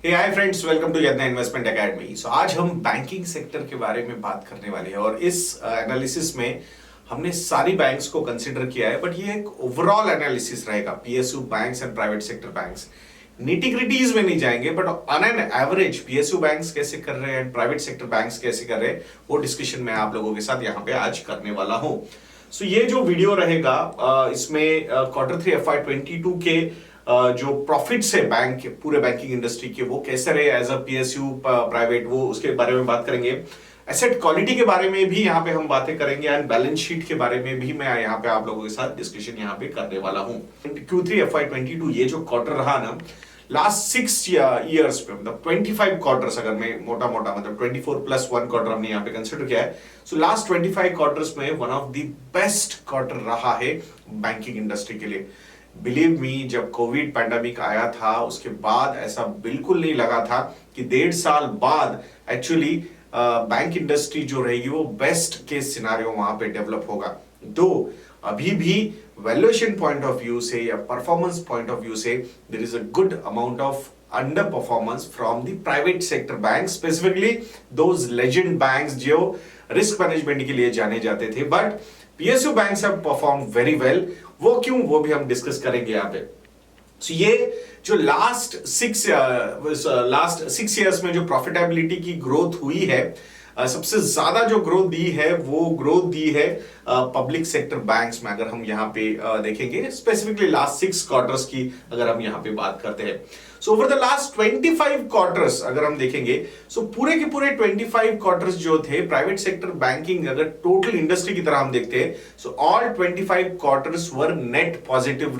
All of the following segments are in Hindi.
Hey hi friends, welcome to Yatna investment academy. So आज हम बैंकिंग सेक्टर के बारे में बात करने वाले हैं और इस एनालिसिस में हमने सारी बैंक्स को कंसीडर किया है, बट ये एक ओवरऑल एनालिसिस रहेगा। PSU banks and private sector banks, nitty-gritties में नहीं जाएंगे, but on an average PSU banks कैसे कर रहे हैं, प्राइवेट सेक्टर बैंक्स कैसे कर रहे हैं, वो डिस्कशन मैं आप लोगों के साथ यहाँ पे आज करने वाला हूँ। सो ये जो वीडियो रहेगा इसमें Q3 FY22 के जो प्रॉफिट्स है बैंक पूरे बैंकिंग इंडस्ट्री के, वो कैसे रहे एज अ पीएसयू प्राइवेट, वो उसके बारे में बात करेंगे। एसेट क्वालिटी के बारे में भी यहाँ पे हम बातें करेंगे एंड बैलेंस शीट के बारे में भी मैं यहाँ पे आप लोगों के साथ डिस्कशन यहाँ पे करने वाला हूँ। Q3 FY22 ये जो क्वार्टर रहा ना, लास्ट 6 ईयर्स पे, मतलब 25 क्वार्टर्स, अगर मैं मोटा मोटा मतलब 24+1 क्वार्टर हमने यहाँ पे कंसिडर किया है। सो लास्ट 25 क्वार्टर्स में one of the best quarter रहा है बैंकिंग इंडस्ट्री के लिए। बिलीव मी, जब कोविड पैंडेमिक आया था उसके बाद ऐसा बिल्कुल नहीं लगा था कि 1.5 साल बाद एक्चुअली बैंक इंडस्ट्री जो रहेगी वो बेस्ट केस सिनारियो वहां पे डेवलप होगा। तो अभी भी वैल्यूएशन पॉइंट ऑफ व्यू से या परफॉर्मेंस पॉइंट ऑफ व्यू से there is a good amount of underperformance from the private sector bank, specifically those legend banks जो रिस्क मैनेजमेंट के लिए जाने जाते थे। But PSU banks have perform very well. वो क्यों, वो भी हम डिस्कस करेंगे यहाँ पे। So, ये जो लास्ट 6 इयर्स में जो प्रॉफिटेबिलिटी की ग्रोथ हुई है, सबसे ज्यादा जो ग्रोथ दी है वो ग्रोथ दी है पब्लिक सेक्टर बैंक्स में। अगर हम यहाँ पे देखेंगे स्पेसिफिकली लास्ट 6 क्वार्टर्स की अगर हम यहाँ पे बात करते हैं, so over the last 25 quarters अगर हम देखेंगे, सो पूरे के पूरे 25 क्वार्टर्स जो थे प्राइवेट सेक्टर बैंकिंग, अगर टोटल इंडस्ट्री की तरह हम देखते हैं, सो ऑल 25 क्वार्टर्स वर नेट पॉजिटिव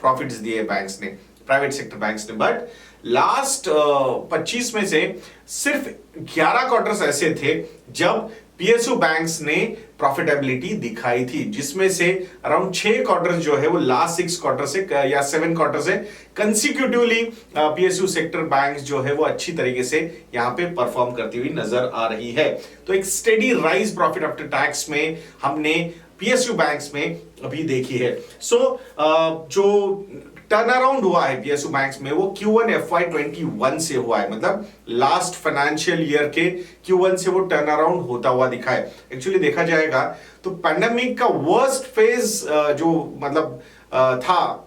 प्रॉफिट्स दिए बैंक्स ने, प्राइवेट सेक्टर बैंक्स ने। बट लास्ट 25 में से सिर्फ 11 क्वार्टर्स ऐसे थे जब पीएसयू बैंक्स ने प्रॉफिटेबिलिटी दिखाई थी, जिसमें से अराउंड 6 क्वार्टर्स जो है वो लास्ट 6 क्वार्टर से या 7 क्वार्टर से कंसिक्यूटिवली पीएसयू सेक्टर बैंक्स जो है वो अच्छी तरीके से यहाँ पे परफॉर्म करती हुई नजर आ रही है। तो एक steady rise profit after tax में हमने पीएसयू बैंक्स में अभी देखी है। सो जो टर्न अराउंड हुआ है पीएसयू बैंक्स में वो Q1 FY21 से हुआ है, मतलब लास्ट फाइनेंशियल ईयर के Q1 से वो टर्न अराउंड होता हुआ दिखा है। एक्चुअली देखा जाएगा तो पैंडेमिक का वर्स्ट फेज जो मतलब था,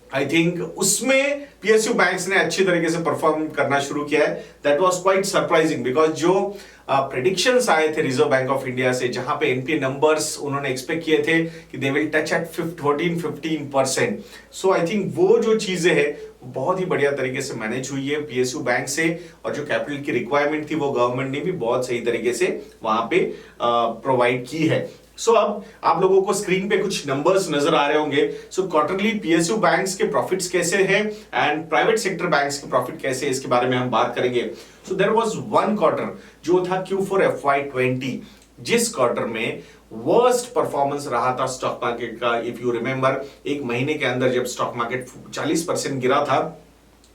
आई थिंक उसमें पीएसयू बैंक्स ने अच्छी तरीके से परफॉर्म करना शुरू किया है। That was quite surprising because जो प्रेडिक्शंस आए थे रिजर्व बैंक ऑफ इंडिया से, जहां पे एनपीए नंबर्स उन्होंने एक्सपेक्ट किए थे कि they will touch eight 14-15%। So I think वो जो चीजें हैं बहुत ही बढ़िया तरीके से मैनेज हुई है पीएसयू बैंक से, और जो कैपिटल की रिक्वायरमेंट थी वो गवर्नमेंट ने भी बहुत सही तरीके से वहां पे प्रोवाइड की है। सो अब आप लोगों को स्क्रीन पे कुछ नंबर्स नजर आ रहे होंगे। सो क्वार्टरली पीएसयू बैंक्स के प्रॉफिट्स कैसे हैं एंड प्राइवेट सेक्टर बैंक्स के प्रॉफिट कैसे है, इसके बारे में हम बात करेंगे। So there was one quarter जो था Q4 FY20, जिस क्वार्टर में वर्स्ट परफॉर्मेंस रहा था स्टॉक मार्केट का। इफ यू रिमेंबर, एक महीने के अंदर जब स्टॉक मार्केट 40% गिरा था,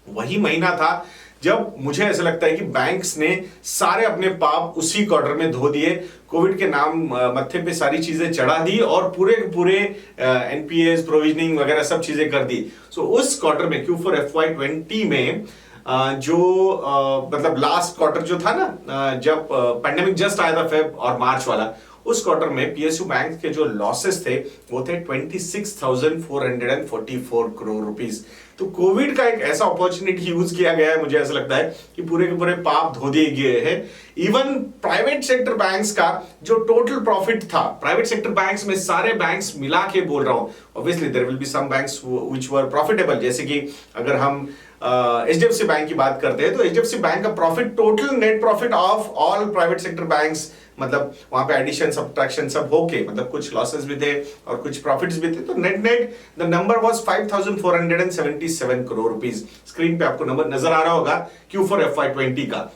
वही महीना था जब मुझे ऐसा लगता है कि बैंक्स ने सारे अपने पाप उसी क्वार्टर में धो दिए। कोविड के नाम मत्थे पे सारी चीजें चढ़ा दी और पूरे एनपीएस प्रोविजनिंग वगैरह सब चीजें कर दी। सो उस क्वार्टर में Q4 FY20 में जो मतलब लास्ट क्वार्टर जो था ना, जब पैंडेमिक जस्ट आया था फेब और मार्च वाला, उस क्वार्टर में पीएसयू बैंक के जो लॉसेस थे वो थे 26,444 करोड़ रुपीस। तो कोविड का एक ऐसा अपॉर्चुनिटी यूज किया गया है, मुझे ऐसा लगता है कि पूरे के पूरे पाप धो दिए गए हैं। इवन प्राइवेट सेक्टर बैंक्स का जो टोटल प्रॉफिट था, प्राइवेट सेक्टर बैंक्स में सारे बैंक्स मिला के बोल रहा हूं, obviously there will be some banks which were profitable, जैसे कि अगर हम एचडीएफसी बैंक की बात करते हैं तो एचडीएफसी बैंक का profit, total net profit of all private sector banks, मतलब वहां पे एडिशन सब्ट्रैक्शन सब होके, मतलब कुछ लॉसेस भी थे और कुछ प्रॉफिट्स भी थे, तो net the number was 5,477 crore rupees. Screen पे आपको नंबर नजर आ रहा होगा Q4 FY20 का।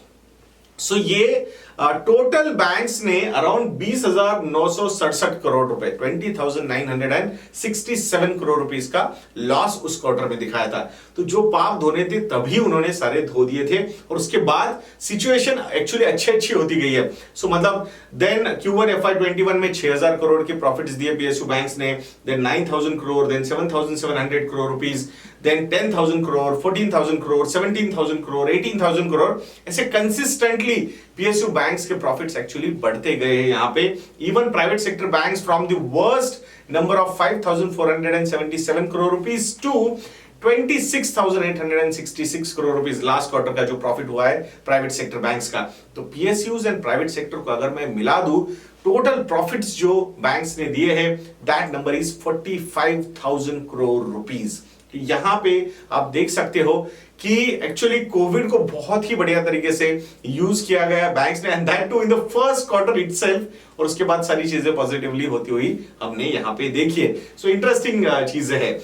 सो ये टोटल बैंक्स ने अराउंड 20,967 करोड़ रुपए, 20,967 करोड़ रुपीस का लॉस उस क्वार्टर में दिखाया था। तो जो पाप धोने थे तभी उन्होंने सारे धो दिए थे और उसके बाद सिचुएशन एक्चुअली अच्छी होती गई है। सो मतलब देन Q1 FY21 में 6,000 करोड़ के प्रॉफिट्स दिए पीएसयू बैंक्स ने, then 9,000 crore, then 7,700 crore rupees, then 10,000 crore, 14,000 crore, 17,000 crore, 18,000 crore, ऐसे कंसिस्टेंटली पीएसयू बैंक्स के प्रॉफिट्स एक्चुअली बढ़ते गए हैं यहाँ पे। Even private sector banks from the worst number of 5,477 crore rupees to 26,866 crore rupees last quarter का जो प्रॉफिट हुआ है प्राइवेट सेक्टर बैंक्स का। तो पीएसयूज एंड प्राइवेट सेक्टर को अगर मैं मिला दूं, टोटल प्रॉफिट्स जो बैंक्स ने दिए हैं, that number is 45,000 crore rupees. यहां पे आप देख सकते हो कि एक्चुअली कोविड को बहुत ही बढ़िया तरीके से यूज किया गया बैंक्स ने, and that too in the first quarter itself, और उसके बाद सारी चीजें पॉजिटिवली होती हुई हमने यहां पे देखी है। सो इंटरेस्टिंग चीजें है।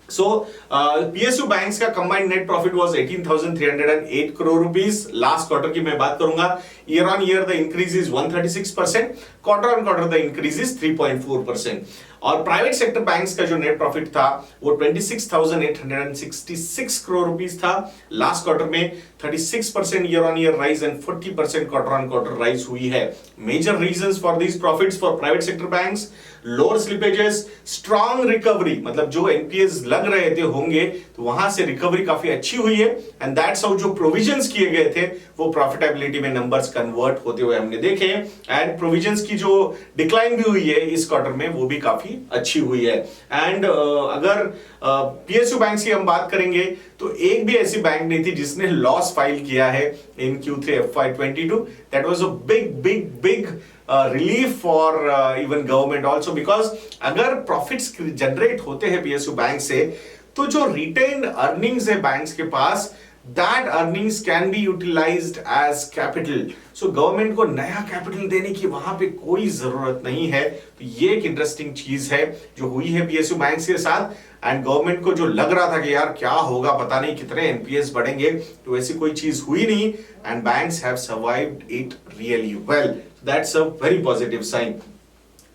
So, PSU बैंक्स का combined net profit was 18,308 crore rupees last quarter की मैं बात करूंगा। Year on year the increase is 136%, quarter on quarter the increase is 3.4%। और प्राइवेट सेक्टर बैंक्स का जो नेट प्रॉफिट था वो 26,866 करोड़ रुपीस था लास्ट क्वार्टर में। 36% year on year rise and 40% quarter on quarter rise हुई है। Major reasons for these profits for private sector banks, lower slippages, strong recovery, मतलब जो एनपीएस लग रहे थे होंगे तो वहां से रिकवरी काफी अच्छी हुई है, एंड दैट्स हाउ जो प्रोविजंस किए गए थे वो प्रॉफिटेबिलिटी में नंबर्स कन्वर्ट होते हुए हमने देखे। एंड प्रोविजंस की जो डिक्लाइन भी हुई है इस क्वार्टर में वो भी काफी अच्छी हुई है। एंड अगर पीएसयू बैंक्स की हम बात करेंगे तो एक भी ऐसी बैंक नहीं थी जिसने लॉस फाइल किया है इन Q3 FY22। That was a big relief for even government also, because अगर profits generate होते हैं PSU बैंक से तो जो retained earnings है बैंक्स के पास, that earnings can be utilized as capital. So government को नया कैपिटल देने की वहां पे कोई जरूरत नहीं है। तो ये एक इंटरेस्टिंग चीज है जो हुई है पीएसयू बैंक्स के साथ। एंड गवर्नमेंट को जो लग रहा था कि यार क्या होगा, पता नहीं कितने एनपीएस बढ़ेंगे, तो ऐसी कोई चीज हुई नहीं, and banks have survived it really well. That's a very positive sign.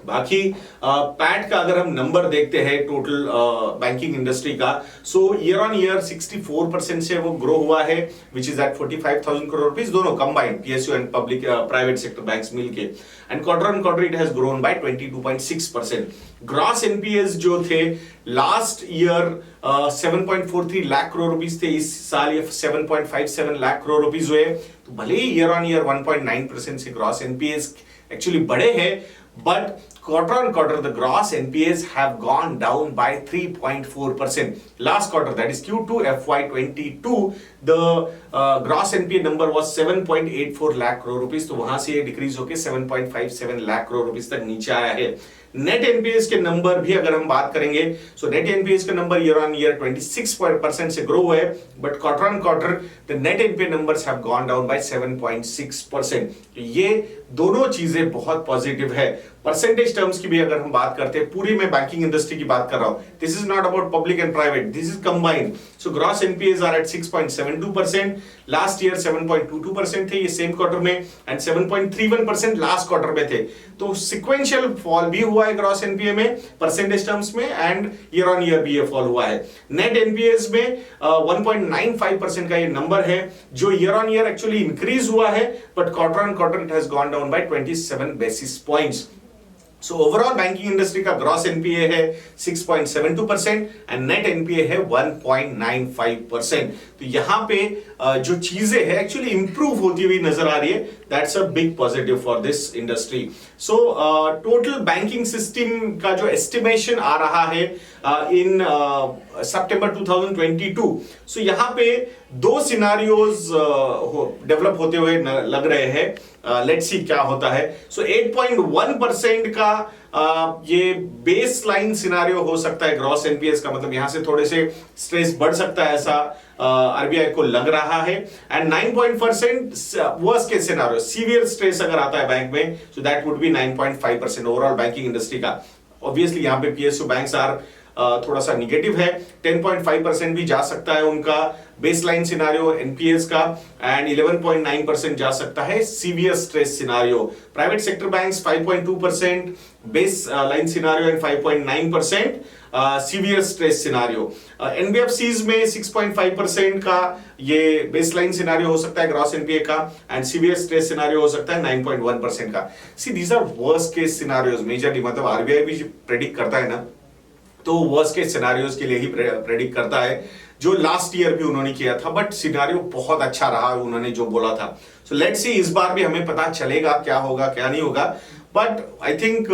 बाकी पैट का अगर हम नंबर देखते हैं टोटल बैंकिंग इंडस्ट्री का, सो ईयर ऑन ईयर 64% से वो ग्रो हुआ है, which is at 45,000 crore rupees, दोनों combined PSU and public private sector banks मिलके। And quarter on quarter it has grown by 22.6%। Gross NPS जो थे last year 7.43 lakh crore rupees थे, इस साल ये 7.57 लाख करोड़ रुपीस हुए। तो भले ही ईयर ऑन ईयर 1.9% से ग्रॉस एनपीएस एक्चुअली बढ़े हैं, but quarter on quarter the gross NPAs have gone down by 3.4%. Last quarter, that is Q2 FY22, the gross NPA number was 7.84 lakh crore rupees, तो वहां से ये डिक्रीज होके 7.57 लाख करोड़ रुपीस तक नीचे आया है। नेट एनपीएस के नंबर भी अगर हम बात करेंगे, सो नेट एनपीएस का नंबर ईयर ऑन ईयर 26% से ग्रो हुआ है, but quarter on quarter the net NPA numbers have gone down by 7.6%। तो ये दोनों चीजें बहुत पॉजिटिव है। परसेंटेज टर्म्स की भी अगर हम बात करते हैं, पूरी मैं बैंकिंग इंडस्ट्री की बात कर रहा हूं, this is not about public and private, this is combined. So gross NPAs are at 6.72%, last year 7.22% थे ये सेम क्वार्टर में, एंड 7.31% लास्ट क्वार्टर में थे। तो सिक्वेंशियल फॉल भी हुआ है ग्रॉस एनपीए में परसेंटेज टर्म्स में, एंड ईयर ऑन ईयर भी ये फॉल हुआ है। नेट एनपीएस में 1.95% का ये नंबर है जो year on year actually increase हुआ है, but quarter on quarter it has gone down by 27 basis points. So overall banking industry का ग्रॉस एनपीए है 6.72% एंड नेट एनपीए है 1.95%। तो यहां पे जो चीजें है एक्चुअली इंप्रूव होती हुई नजर आ रही है। That's a big positive for this industry. So total banking system का जो एस्टिमेशन आ रहा है इन सितंबर 2022, सो यहां पे दो सिनारियोज डेवलप होते हुए लग रहे हैं। लेट्स सी क्या होता है। सो 8.1% का ये बेस लाइन सिनारियो हो सकता है ग्रॉस एनपीएस का, मतलब यहां से थोड़े से स्ट्रेस बढ़ सकता है ऐसा आरबीआई को लग रहा है। And 9% worst case scenario, severe stress अगर आता है बैंक में, so that would be 9.5% overall banking industry का। ऑब्वियसली यहां पे पीएसयू बैंक्स आर थोड़ा सा निगेटिव है, 10.5% भी जा सकता है उनका बेसलाइन सिनारियो एनपीएस का, एंड 11.9% जा सकता है severe stress scenario. Private sector banks 5.2% baseline scenario and 5.9% severe stress scenario. NBFCs में 6.5% का ये बेसलाइन सिनारियो हो सकता है ग्रॉस एनपीए का, एंड सीवियर स्ट्रेस सिनारियो हो सकता है 9.1% का। See these are worst case scenarios majorly, मतलब आरबीआई भी प्रेडिक्ट करता है ना, तो वर्स्ट केस सिनारियोज के लिए ही प्रेडिक्ट करता है, जो लास्ट ईयर भी उन्होंने किया था, बट सिनारियो बहुत अच्छा रहा उन्होंने जो बोला था। सो लेट्स सी, इस बार भी हमें पता चलेगा क्या होगा क्या नहीं होगा, बट आई थिंक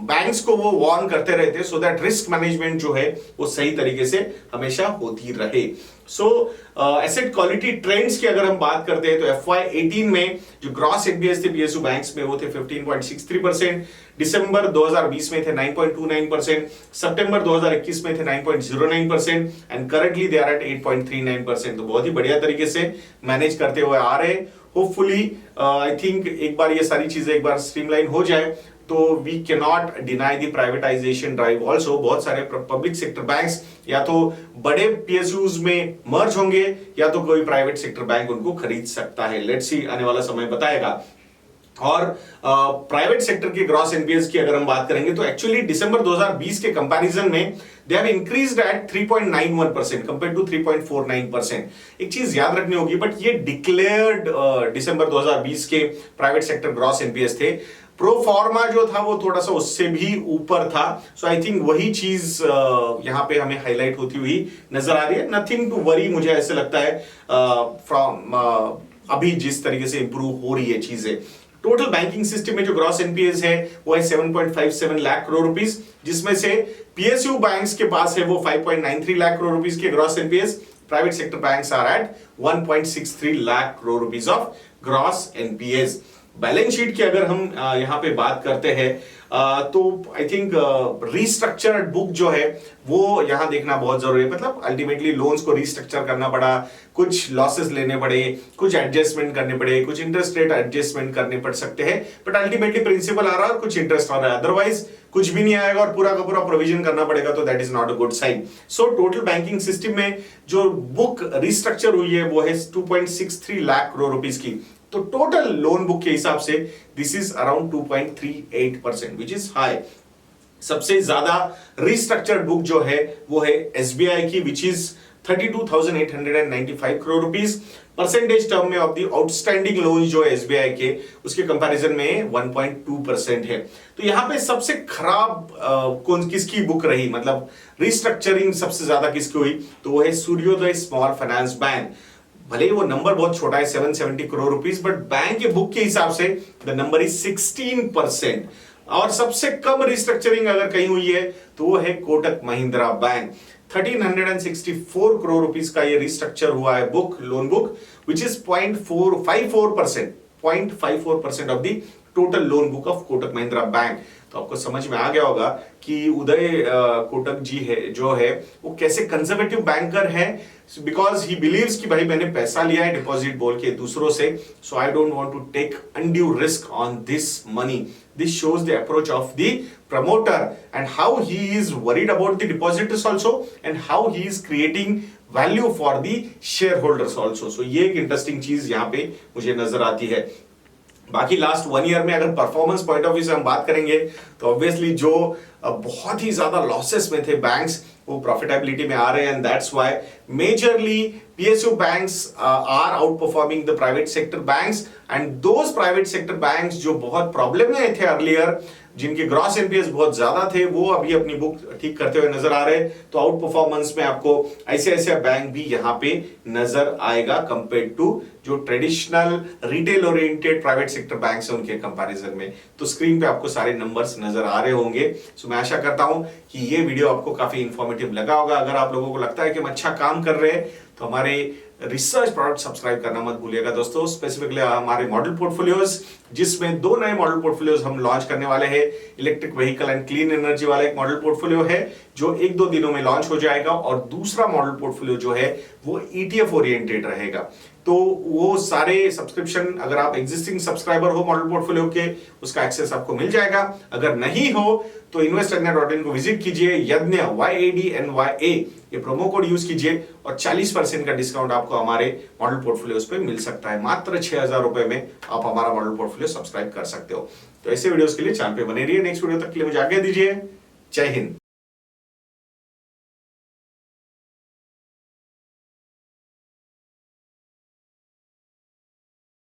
बैंक्स को वो वार्न करते रहते सो दैट रिस्क मैनेजमेंट जो है वो सही तरीके से हमेशा होती रहे। सो एसेट क्वालिटी ट्रेंड्स की अगर हम बात करते हैं तो FY18 में जो ग्रॉस एनपीएस थे पीएसयू बैंक्स में वो थे 15.63%, दिसंबर 2020 में थे 9.29%, सितंबर 2021 में थे 9.09% and currently they are at 8.39%। तो बहुत ही बढ़िया तरीके से मैनेज करते हुए आ रहे हैं। होपफुली आई थिंक एक बार ये सारी चीजें एक बार स्ट्रीमलाइन हो जाए तो we can not deny the privatization drive also. बहुत सारे पब्लिक सेक्टर बैंक्स या तो बड़े पीएसयूज में मर्ज होंगे या तो कोई प्राइवेट सेक्टर बैंक उनको खरीद सकता है। लेट्स सी, आने वाला समय बताएगा। और प्राइवेट सेक्टर के ग्रॉस एनपीएस की अगर हम बात करेंगे तो एक्चुअली दिसंबर 2020 के कंपैरिजन में they have increased at 3.91% compare to 3.49%। एक चीज याद रखनी होगी, बट ये डिक्लेयर्ड दिसंबर 2020 के प्राइवेट सेक्टर ग्रॉस एनपीएस थे। प्रो फॉर्मा जो था वो थोड़ा सा उससे भी ऊपर था। सो आई थिंक वही चीज यहां पे हमें हाईलाइट होती हुई नजर आ रही है। नथिंग टू वरी, मुझे ऐसे लगता है फ्रॉम अभी जिस तरीके से इंप्रूव हो रही है चीजें। टोटल बैंकिंग सिस्टम में जो ग्रॉस एनपीएस है वो है 7.57 लाख करोड़ रुपीस, जिसमें से पीएसयू बैंक्स के पास है वो 5.93 लाख करोड़ रुपीस के gross NPAs. Private sector banks are at 1.63 lakh crore rupees of gross NPAs. Balance sheet की अगर हम यहां पे बात करते हैं तो आई थिंक रीस्ट्रक्चर्ड बुक जो है वो यहां देखना बहुत जरूरी है। मतलब अल्टीमेटली लोन्स को रीस्ट्रक्चर करना पड़ा, कुछ लॉसेस लेने पड़े, कुछ एडजस्टमेंट करने पड़े, कुछ इंटरेस्ट रेट एडजस्टमेंट करने पड़ सकते हैं, बट अल्टीमेटली प्रिंसिपल आ रहा है और कुछ इंटरेस्ट आ रहा है। अदरवाइज कुछ भी नहीं आएगा और पूरा का पूरा प्रोविजन करना पड़ेगा, तो that is not a good sign. So total banking system में जो बुक रीस्ट्रक्चर हुई है वो है 2.63 लाख करोड़ रुपीस की। तो टोटल लोन बुक के हिसाब से this is around 2.38%, which is high. सबसे ज्यादा रिस्ट्रक्चर्ड बुक जो है वो है एसबीआई की, which is 32,895 crore rupees. Percentage term में ऑफ द आउटस्टैंडिंग लोन जो है एसबीआई के, उसके कंपैरिजन में 1.2% है। तो यहां पे सबसे खराब कौन किसकी बुक रही, मतलब रिस्ट्रक्चरिंग सबसे ज्यादा किसकी हुई, तो वो है सूर्योदय स्मॉल फाइनेंस बैंक। भले ही वो नंबर बहुत छोटा है 770 करोड़ रुपीस, बट बैंक के बुक के हिसाब से द नंबर इज 16%। और सबसे कम रिस्ट्रक्चरिंग अगर कहीं हुई है तो वो है कोटक महिंद्रा बैंक। 1364 करोड़ रुपीस का ये रिस्ट्रक्चर हुआ है book, loan book, which is 0.54% of the total loan book of Kotak Mahindra bank. तो आपको समझ में आ गया होगा कि उदय कोटक जी है जो है वो कैसे कंजर्वेटिव बैंकर है, बिकॉज ही बिलीव्स कि भाई मैंने पैसा लिया है डिपॉजिट बोल के दूसरों से, so I don't want to take undue risk on this money. This shows the approach of the promoter and how he is worried about the depositors also and how he is creating value for the share holders also. So ये एक इंटरेस्टिंग चीज यहाँ पे मुझे नजर आती है। बाकी लास्ट 1 ईयर में अगर परफॉर्मेंस पॉइंट ऑफ व्यू से हम बात करेंगे तो ऑब्वियसली जो बहुत ही ज्यादा लॉसेस में थे बैंक्स, वो प्रॉफिटेबिलिटी में आ रहे हैं, and that's why majorly PSU banks are outperforming the private sector banks. And those private sector banks जो बहुत प्रॉब्लम में थे अर्लियर, जिनके ग्रॉस एनपीएस बहुत ज्यादा थे, वो अभी अपनी बुक ठीक करते हुए नजर आ रहे हैं। तो आउट परफॉर्मेंस में आपको आईसीआईसीआई बैंक भी यहां पे नजर आएगा कंपेयर टू जो traditional retail oriented private sector banks हैं उनके कंपैरिजन में। तो स्क्रीन पे आपको सारे नंबर्स नजर आ रहे होंगे। सो मैं आशा करता हूं कि ये वीडियो आपको काफी इंफॉर्मेटिव लगा होगा। अगर आप लोगों को लगता है कि हम अच्छा काम कर रहे हैं तो हमारे रिसर्च प्रोडक्ट सब्सक्राइब करना मत भूलिएगा दोस्तों। स्पेसिफिकली हमारे मॉडल पोर्टफोलियोज, जिसमें 2 नए मॉडल पोर्टफोलियोज हम लॉन्च करने वाले हैं। Electric vehicle and clean energy वाला एक मॉडल पोर्टफोलियो है जो 1-2 दिनों में लॉन्च हो जाएगा, और दूसरा मॉडल पोर्टफोलियो जो है वो ईटीएफ ओरिएंटेड रहेगा। तो वो सारे सब्सक्रिप्शन, अगर आप एग्जिस्टिंग सब्सक्राइबर हो मॉडल पोर्टफोलियो के, उसका एक्सेस आपको मिल जाएगा। अगर नहीं हो तो investornet.in को विजिट कीजिए, यज्ञ YADNYA ये प्रोमो कोड यूज कीजिए और 40% का डिस्काउंट आपको हमारे मॉडल पोर्टफोलियोज पे मिल सकता है। मात्र 6,000 रुपए में आप हमारा मॉडल पोर्टफोलियो सब्सक्राइब कर सकते हो। तो ऐसे वीडियोस के लिए चैनल पे बने रहिए। नेक्स्ट वीडियो तक के लिए मुझे आज्ञा दीजिए। जय हिंद।